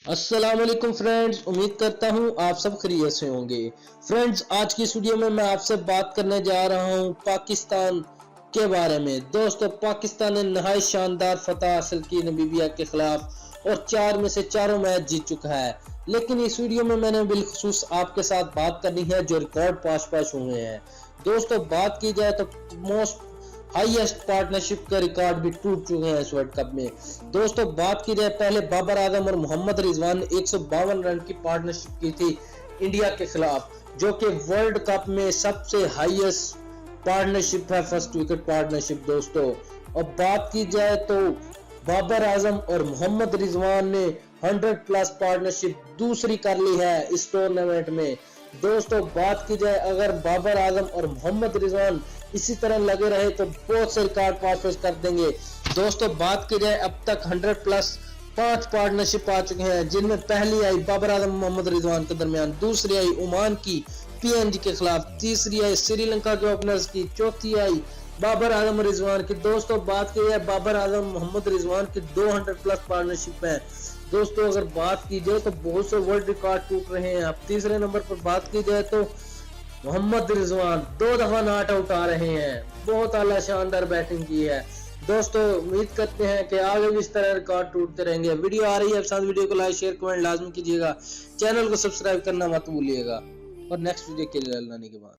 अस्सलाम वालेकुम फ्रेंड्स, उम्मीद करता हूँ आप सब खैरियत से होंगे। फ्रेंड्स, आज की इस वीडियो में मैं आपसे बात करने जा रहा हूँ पाकिस्तान के बारे में। दोस्तों, पाकिस्तान ने नहायत शानदार फतह हासिल की नमीबिया के खिलाफ और 4 में से चारों मैच जीत चुका है। लेकिन इस वीडियो में मैंने बिलखुसूस आपके साथ बात करनी है जो रिकॉर्ड पास हुए हैं। दोस्तों, बात की जाए तो मोस्ट हाईएस्ट पार्टनरशिप का रिकॉर्ड भी टूट चुके हैं इस वर्ल्ड कप में। दोस्तों, बात की जाए पहले बाबर आजम और मोहम्मद रिजवान ने 152 रन की पार्टनरशिप की थी इंडिया के खिलाफ, जो कि वर्ल्ड कप में सबसे हाईएस्ट पार्टनरशिप है, फर्स्ट विकेट पार्टनरशिप। दोस्तों, अब बात की जाए तो बाबर आजम और मोहम्मद रिजवान ने 100 प्लस पार्टनरशिप दूसरी कर ली है इस टूर्नामेंट में। दोस्तों, बात की जाए अगर बाबर आजम और मोहम्मद रिजवान इसी तरह लगे रहे तो बहुत से रिकॉर्ड पास कर देंगे। दोस्तों, बात की जाए अब तक 100 प्लस 5 पार्टनरशिप आ चुके हैं, जिनमें पहली आई बाबर आजम मोहम्मद रिजवान के दरमियान, दूसरी आई ओमान की पीएनजी के खिलाफ, तीसरी आई श्रीलंका के ओपनर्स की, चौथी आई बाबर आजम रिजवान की। दोस्तों, बात की जाए बाबर आजम मोहम्मद रिजवान की 200 प्लस पार्टनरशिप है। दोस्तों, अगर बात की जाए तो बहुत से वर्ल्ड रिकॉर्ड टूट रहे हैं। अब तीसरे नंबर पर बात की जाए तो मोहम्मद रिजवान 2 दफा नॉट आउट आ रहे हैं, बहुत आला शानदार बैटिंग की है। दोस्तों, उम्मीद करते हैं कि आगे भी इस तरह रिकॉर्ड टूटते रहेंगे। वीडियो आ रही है पसंद, वीडियो को लाइक शेयर कमेंट लाजमी कीजिएगा, चैनल को सब्सक्राइब करना मत भूलिएगा। और नेक्स्ट वीडियो के लिए लाने के बाद